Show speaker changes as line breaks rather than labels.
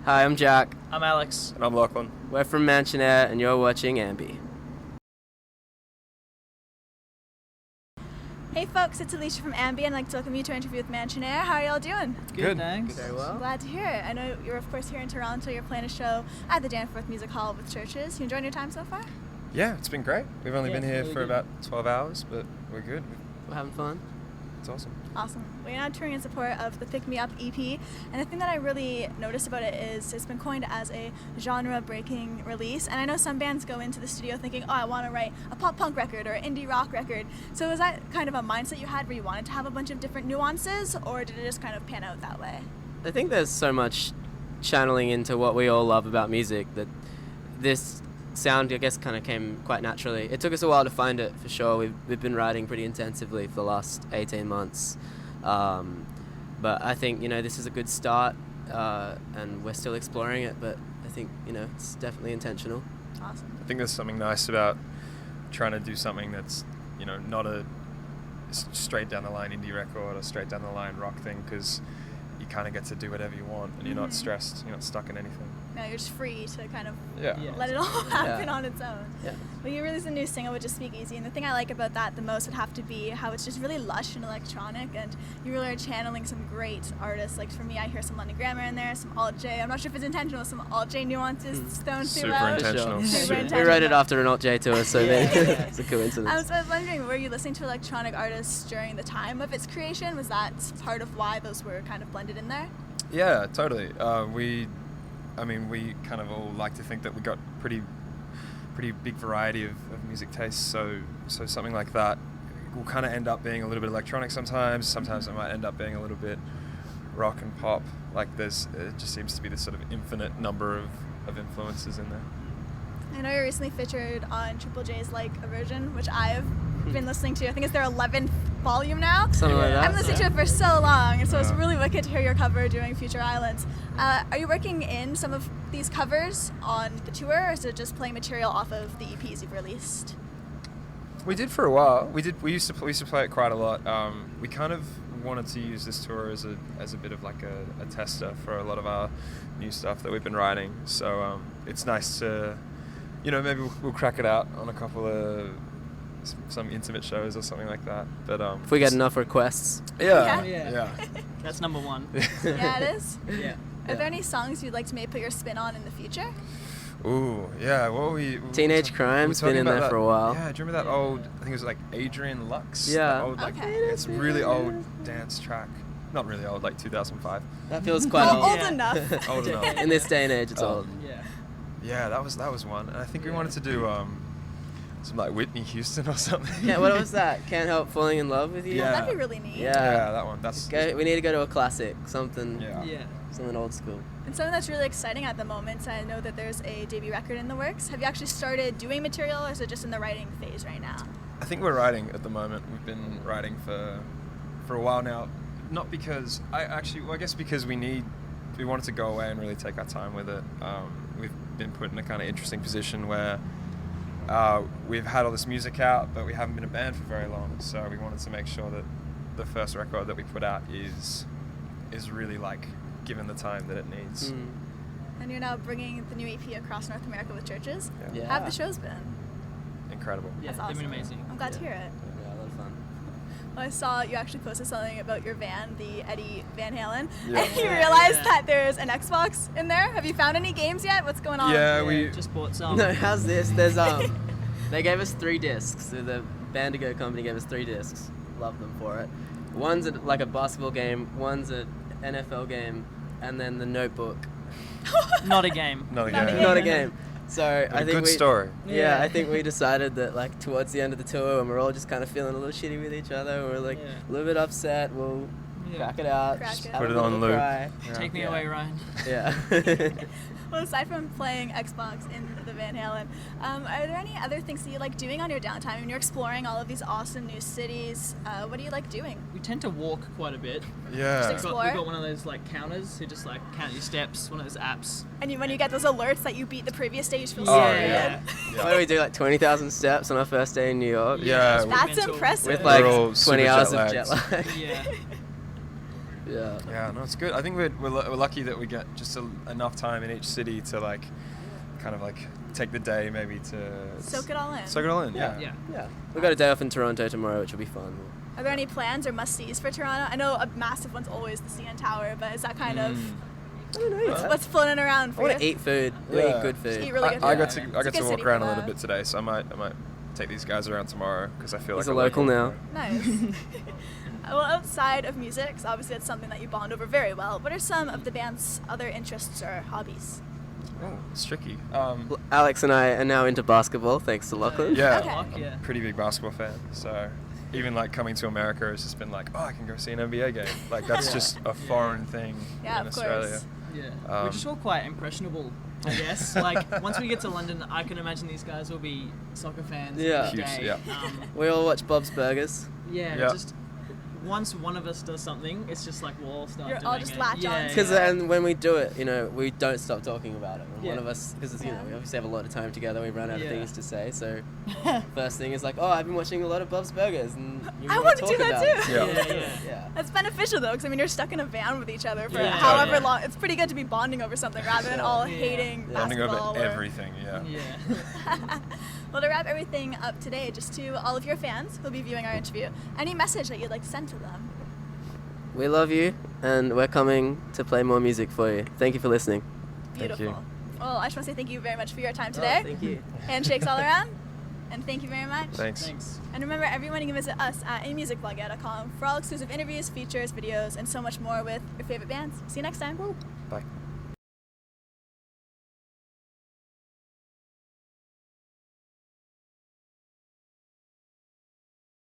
Hi, I'm Jack.
I'm Alex.
And I'm Lachlan.
We're from Mansionair, and you're watching AMBY.
Hey folks, it's Alicia from AMBY, and I'd like to welcome you to our interview with Mansionair. How are y'all doing?
Good, thanks.
Very well.
Glad to hear it. I know you're of course here in Toronto. You're playing a show at the Danforth Music Hall with CHVRCHES. You enjoying your time so far?
Yeah, it's been great. We've only been here
really
for
good.
about 12 hours, but we're good.
We're having fun.
It's awesome.
Awesome. Well, you're now touring in support of the Pick Me Up EP, and the thing that I really noticed about it is it's been coined as a genre-breaking release, and I know some bands go into the studio thinking, oh, I want to write a pop-punk record or an indie rock record. So was that kind of a mindset you had where you wanted to have a bunch of different nuances, or did it just kind of pan out that way?
I think there's so much channeling into what we all love about music that this sound, I guess, kind of came quite naturally. It took us a while to find it, for sure. We've been writing pretty intensively for the last 18 months. But I think, this is a good start, and we're still exploring it, but I think, it's definitely intentional.
Awesome.
I think there's something nice about trying to do something that's, not a straight down the line indie record or straight down the line rock thing, because you kind of get to do whatever you want and you're not stressed, you're not stuck in anything.
No, you're just free to kind of
Yeah.
let it all happen on its own.
Yeah.
Well, you released a new single, which is Speak Easy, and the thing I like about that the most would have to be how it's just really lush and electronic, and you really are channeling some great artists. Like for me, I hear some London Grammar in there, some Alt J. I'm not sure if it's intentional, some Alt J nuances thrown
Super
throughout.
intentional.
Super
We
intentional.
wrote it after an Alt J tour, so it's a coincidence.
So I was wondering, were you listening to electronic artists during the time of its creation? Was that part of why those were kind of blended in there?
Yeah, totally. We kind of all like to think that we got pretty big variety of music tastes, so something like that will kind of end up being a little bit electronic sometimes it might end up being a little bit rock and pop. Like it just seems to be this sort of infinite number of influences in there.
I know you recently featured on Triple J's Like a Virgin, which I've been listening to. I think it's their 11th volume now.
Something like that.
I've been listening to it for so long, and so it's really wicked to hear your cover doing Future Islands. Are you working in some of these covers on the tour, or is it just playing material off of the EPs you've released?
We did for a while. We used to play it quite a lot. We kind of wanted to use this tour as a bit of like a tester for a lot of our new stuff that we've been writing. So it's nice to, maybe we'll crack it out on a couple of some intimate shows or something like that. But
If we get enough requests.
Yeah.
That's number one.
Yeah, it is.
Yeah.
Are there any songs you'd like to maybe put your spin on in the future?
Ooh, yeah. What were we?
Teenage Crime's been in there for a while.
Yeah, do you remember that old? I think it was like Adrian Lux.
Yeah.
That old,
Okay.
It's a really old dance track. Not really old, like 2005.
That feels quite old.
Old
Yeah.
enough.
Old enough.
In this day and age, it's old.
Yeah.
Yeah, that was one. And I think we wanted to do some like Whitney Houston or something.
Yeah, what was that? Can't Help Falling in Love with You?
Yeah.
That'd be really neat.
Yeah.
That one. That's
We need to go to a classic, something
Yeah.
something old school.
And something that's really exciting at the moment, I know that there's a debut record in the works. Have you actually started doing material, or is it just in the writing phase right now?
I think we're writing at the moment. We've been writing for a while now. Not because I guess because we wanted to go away and really take our time with it. We've been put in a kind of interesting position where we've had all this music out, but we haven't been a band for very long. So we wanted to make sure that the first record that we put out is really like given the time that it needs.
And you're now bringing the new EP across North America with CHVRCHES.
Yeah.
How have the shows been?
Incredible.
Yeah,
That's awesome.
they've been amazing.
I'm glad to hear it.
Yeah, a lot of fun.
Well, I saw you actually posted something about your van, the Eddie Van Halen,
Yeah.
and you realized that there's an Xbox in there. Have you found any games yet? What's going on?
Yeah, we
just bought some.
No, how's this? There's they gave us 3 discs. So the Bandigo company gave us 3 discs. Love them for it. One's like a basketball game, one's an NFL game, and then The Notebook.
Not a game.
not
Not
again.
a
Not a game. So I
A
think
good story.
Yeah,
Yeah.
I think we decided that like towards the end of the tour, when we're all just kind of feeling a little shitty with each other, we're like
Yeah.
a little bit upset. We'll
Yeah.
crack it out.
Crack
just
it.
have
Put
a
it on
little
loop.
cry.
Take me
Yeah.
away, Ryan.
Yeah.
Well, aside from playing Xbox in the Van Halen, are there any other things that you like doing on your downtime when you're exploring all of these awesome new cities? What do you like doing?
We tend to walk quite a bit.
Yeah.
Just
We've got one of those like counters who just like count your steps. One of those apps.
And when you get those alerts that you beat the previous day, you feel
Oh,
so
yeah.
good.
What do we do? Like 20,000 steps on our first day in New York.
Yeah.
it's
That's
mental.
impressive.
With like
We're all
20
super
hours
jet
of jet lag.
Yeah.
Yeah.
Yeah, no, it's good. I think we're lucky that we get just enough time in each city to like, kind of like take the day maybe to
Soak it all in.
Soak it all in. Yeah.
Yeah. We got a day off in Toronto tomorrow, which will be fun.
Are there any plans or must-sees for Toronto? I know a massive one's always the CN Tower, but is that kind of
I don't know.
what's floating around
I
for
want
you?
to eat food. We eat good food.
Eat really good
I
food.
got
It's
to
a
walk
good city
around
for
a little
that.
bit today, so I might take these guys around tomorrow because I feel
He's
like
a local now.
Nice. Well, outside of music, 'cause obviously that's something that you bond over very well, what are some of the band's other interests or hobbies?
Oh, it's tricky.
Alex and I are now into basketball, thanks to Lachlan.
Yeah,
Okay.
I'm a pretty big basketball fan, so even like coming to America has just been like, oh, I can go see an NBA game. Like that's just a foreign thing
Yeah,
in
of
Australia.
course.
Yeah. We're just all quite impressionable, I guess. Like, once we get to London, I can imagine these guys will be soccer fans.
Yeah.
every
Huge,
day.
yeah.
We all watch Bob's Burgers.
Yeah,
Yeah.
just once one of us does something, it's just like we'll all start
You're
doing
all just
it.
latch
yeah,
on to
Because
Yeah.
and when we do it, we don't stop talking about it. And
Yeah.
one of us, because
Yeah.
we obviously have a lot of time together, we run out of
Yeah.
things to say. So first thing is like, oh, I've been watching a lot of Bob's Burgers, and you
I
wanna
want to
talk
do that
about
too.
it.
Yeah.
Yeah.
That's beneficial though, because I mean you're stuck in a van with each other for
Yeah.
however
Yeah.
long. It's pretty good to be bonding over something rather than all
Yeah.
hating
Bonding
basketball.
over
or-
everything. Yeah.
Yeah.
Well, to wrap everything up today, just to all of your fans who'll be viewing our interview, any message that you'd like to send to them?
We love you, and we're coming to play more music for you. Thank you for listening.
Beautiful.
you.
Well, I just want to say thank you very much for your time today.
Thank you.
Handshakes all around. And thank you very much.
Thanks.
Thanks.
And remember, everyone, you can visit us at amusicblog.com for all exclusive interviews, features, videos, and so much more with your favorite bands. See you next time.
Bye.